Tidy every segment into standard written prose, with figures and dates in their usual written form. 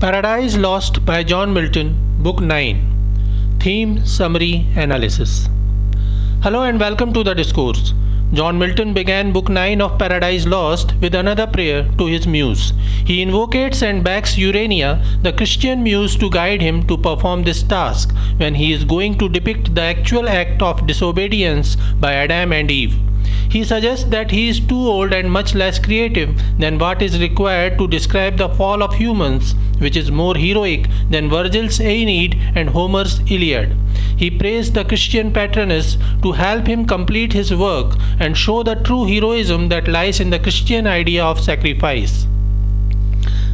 Paradise Lost by John Milton, Book 9. Theme, Summary, Analysis. Hello and welcome to the Discourse. John Milton began Book 9 of Paradise Lost with another prayer to his muse. He invocates and begs Urania, the Christian muse, to guide him to perform this task when he is going to depict the actual act of disobedience by Adam and Eve. He suggests that he is too old and much less creative than what is required to describe the fall of humans, which is more heroic than Virgil's Aeneid and Homer's Iliad. He prays the Christian patroness to help him complete his work and show the true heroism that lies in the Christian idea of sacrifice.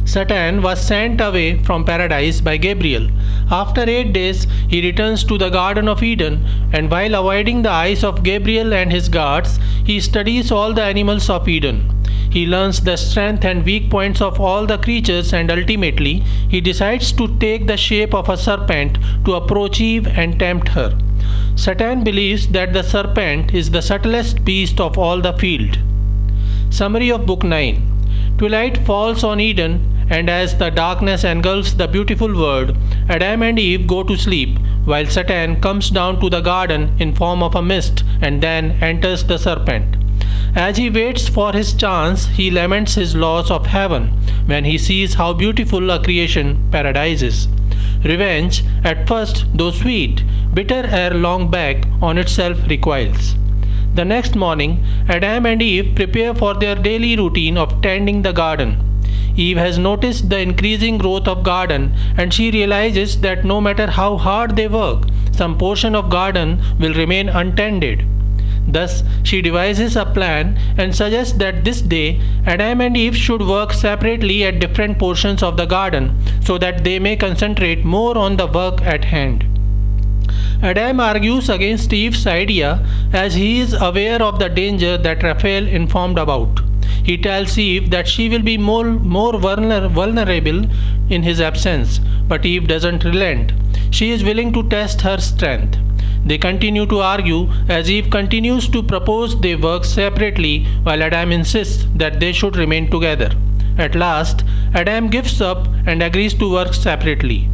Satan was sent away from paradise by Gabriel. After 8 days, he returns to the Garden of Eden, and while avoiding the eyes of Gabriel and his guards, he studies all the animals of Eden. He learns the strength and weak points of all the creatures, and ultimately, he decides to take the shape of a serpent to approach Eve and tempt her. Satan believes that the serpent is the subtlest beast of all the field. Summary of Book 9. Twilight falls on Eden, and as the darkness engulfs the beautiful world, Adam and Eve go to sleep, while Satan comes down to the garden in form of a mist and then enters the serpent. As he waits for his chance, he laments his loss of heaven when he sees how beautiful a creation paradise is. Revenge, at first though sweet, bitter ere long back on itself recoils. The next morning, Adam and Eve prepare for their daily routine of tending the garden. Eve has noticed the increasing growth of garden, and she realizes that no matter how hard they work, some portion of garden will remain untended. Thus, she devises a plan and suggests that this day Adam and Eve should work separately at different portions of the garden so that they may concentrate more on the work at hand. Adam argues against Eve's idea as he is aware of the danger that Raphael informed about. He tells Eve that she will be more vulnerable in his absence, but Eve doesn't relent. She is willing to test her strength. They continue to argue as Eve continues to propose they work separately while Adam insists that they should remain together. At last, Adam gives up and agrees to work separately.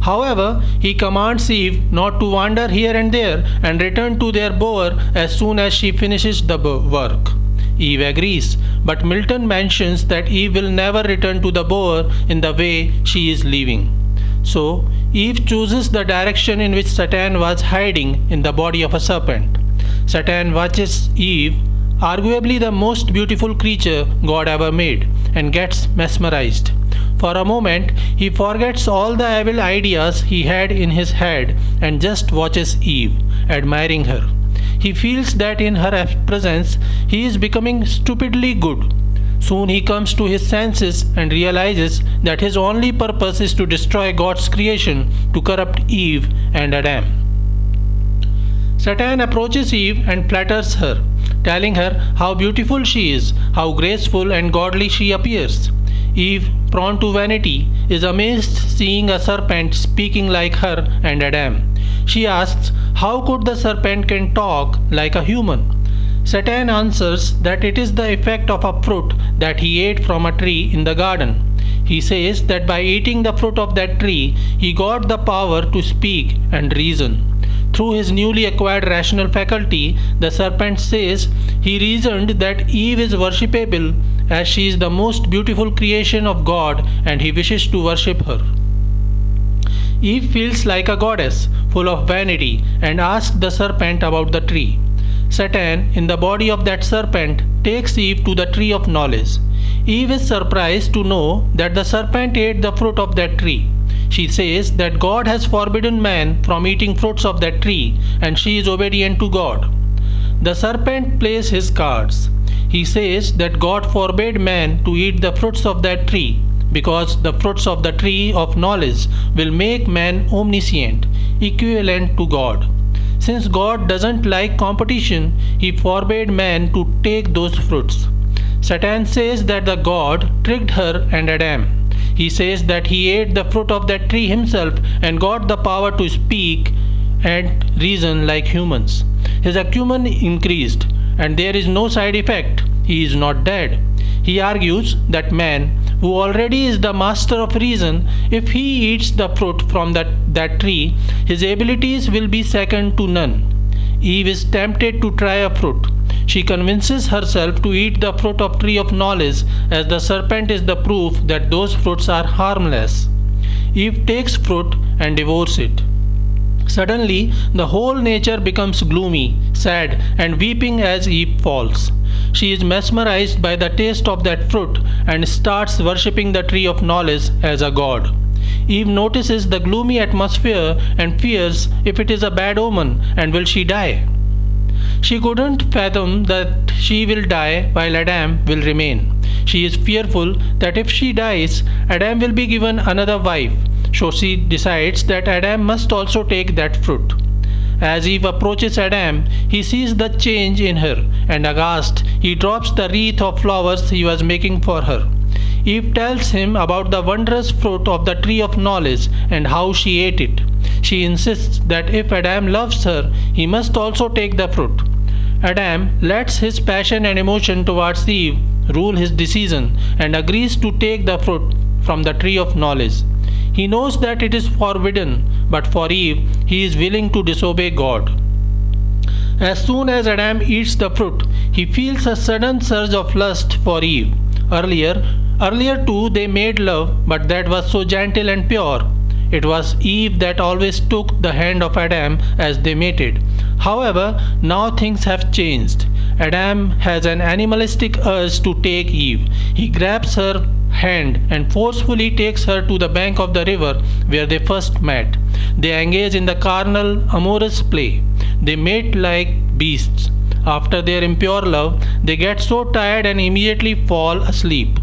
However, he commands Eve not to wander here and there and return to their bower as soon as she finishes the work. Eve agrees, but Milton mentions that Eve will never return to the bower in the way she is leaving. So, Eve chooses the direction in which Satan was hiding in the body of a serpent. Satan watches Eve, arguably the most beautiful creature God ever made, and gets mesmerized. For a moment, he forgets all the evil ideas he had in his head and just watches Eve, admiring her. He feels that in her presence, he is becoming stupidly good. Soon he comes to his senses and realizes that his only purpose is to destroy God's creation to corrupt Eve and Adam. Satan approaches Eve and flatters her, telling her how beautiful she is, how graceful and godly she appears. Eve, prone to vanity, is amazed seeing a serpent speaking like her and Adam. She asks how could the serpent can talk like a human. Satan answers that it is the effect of a fruit that he ate from a tree in the garden. He says that by eating the fruit of that tree, he got the power to speak and reason. Through his newly acquired rational faculty, the serpent says he reasoned that Eve is worshipable as she is the most beautiful creation of God and he wishes to worship her. Eve feels like a goddess, full of vanity, and asks the serpent about the tree. Satan, in the body of that serpent, takes Eve to the tree of knowledge. Eve is surprised to know that the serpent ate the fruit of that tree. She says that God has forbidden man from eating fruits of that tree, and she is obedient to God. The serpent plays his cards. He says that God forbade man to eat the fruits of that tree, because the fruits of the tree of knowledge will make man omniscient, equivalent to God. Since God doesn't like competition, he forbade man to take those fruits. Satan says that the God tricked her and Adam. He says that he ate the fruit of that tree himself and got the power to speak and reason like humans. His acumen increased, and there is no side effect. He is not dead. He argues that man, who already is the master of reason, if he eats the fruit from that tree, his abilities will be second to none. Eve is tempted to try a fruit. She convinces herself to eat the fruit of tree of knowledge, as the serpent is the proof that those fruits are harmless. Eve takes fruit and devours it. Suddenly, the whole nature becomes gloomy, sad, and weeping as Eve falls. She is mesmerized by the taste of that fruit and starts worshipping the tree of knowledge as a god. Eve notices the gloomy atmosphere and fears if it is a bad omen and will she die. She couldn't fathom that she will die while Adam will remain. She is fearful that if she dies, Adam will be given another wife. So she decides that Adam must also take that fruit. As Eve approaches Adam, he sees the change in her, and aghast, he drops the wreath of flowers he was making for her. Eve tells him about the wondrous fruit of the tree of knowledge and how she ate it. She insists that if Adam loves her, he must also take the fruit. Adam lets his passion and emotion towards Eve rule his decision and agrees to take the fruit from the tree of knowledge. He knows that it is forbidden, but for Eve, he is willing to disobey God. As soon as Adam eats the fruit, he feels a sudden surge of lust for Eve. Earlier too they made love, but that was so gentle and pure. It was Eve that always took the hand of Adam as they mated. However, now things have changed. Adam has an animalistic urge to take Eve. He grabs her hand and forcefully takes her to the bank of the river where they first met. They engage in the carnal, amorous play. They mate like beasts. After their impure love, they get so tired and immediately fall asleep.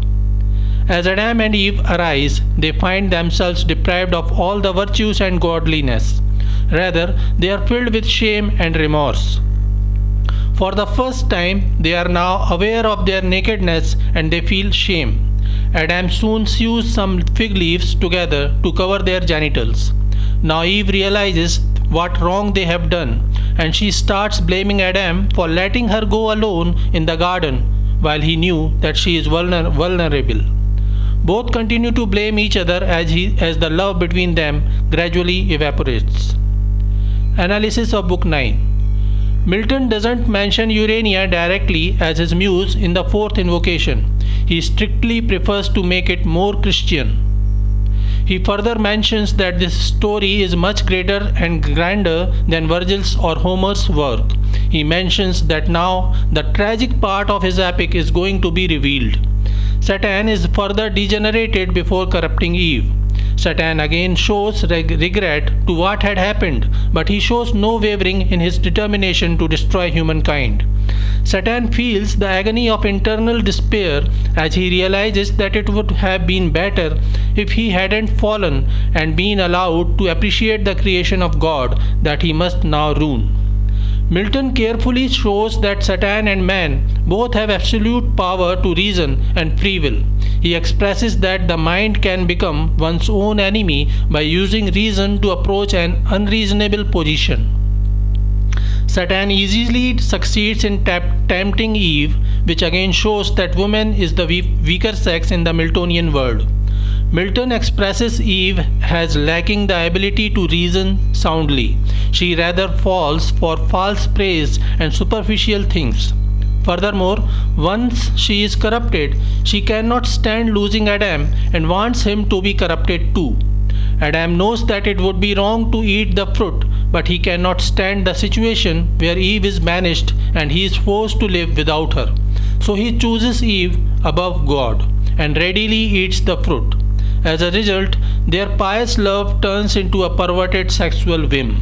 As Adam and Eve arise, they find themselves deprived of all the virtues and godliness. Rather, they are filled with shame and remorse. For the first time, they are now aware of their nakedness and they feel shame. Adam soon sews some fig leaves together to cover their genitals. Now Eve realizes what wrong they have done, and she starts blaming Adam for letting her go alone in the garden while he knew that she is vulnerable. Both continue to blame each other as the love between them gradually evaporates. Analysis of Book 9. Milton doesn't mention Urania directly as his muse in the fourth invocation. He strictly prefers to make it more Christian. He further mentions that this story is much greater and grander than Virgil's or Homer's work. He mentions that now the tragic part of his epic is going to be revealed. Satan is further degenerated before corrupting Eve. Satan again shows regret to what had happened, but he shows no wavering in his determination to destroy humankind. Satan feels the agony of internal despair as he realizes that it would have been better if he hadn't fallen and been allowed to appreciate the creation of God that he must now ruin. Milton carefully shows that Satan and man both have absolute power to reason and free will. He expresses that the mind can become one's own enemy by using reason to approach an unreasonable position. Satan easily succeeds in tempting Eve, which again shows that woman is the weaker sex in the Miltonian world. Milton expresses Eve as lacking the ability to reason soundly. She rather falls for false praise and superficial things. Furthermore, once she is corrupted, she cannot stand losing Adam and wants him to be corrupted too. Adam knows that it would be wrong to eat the fruit, but he cannot stand the situation where Eve is banished and he is forced to live without her. So he chooses Eve above God and readily eats the fruit. As a result, their pious love turns into a perverted sexual whim.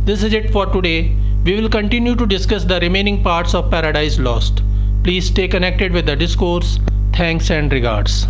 This is it for today. We will continue to discuss the remaining parts of Paradise Lost. Please stay connected with the discourse. Thanks and regards.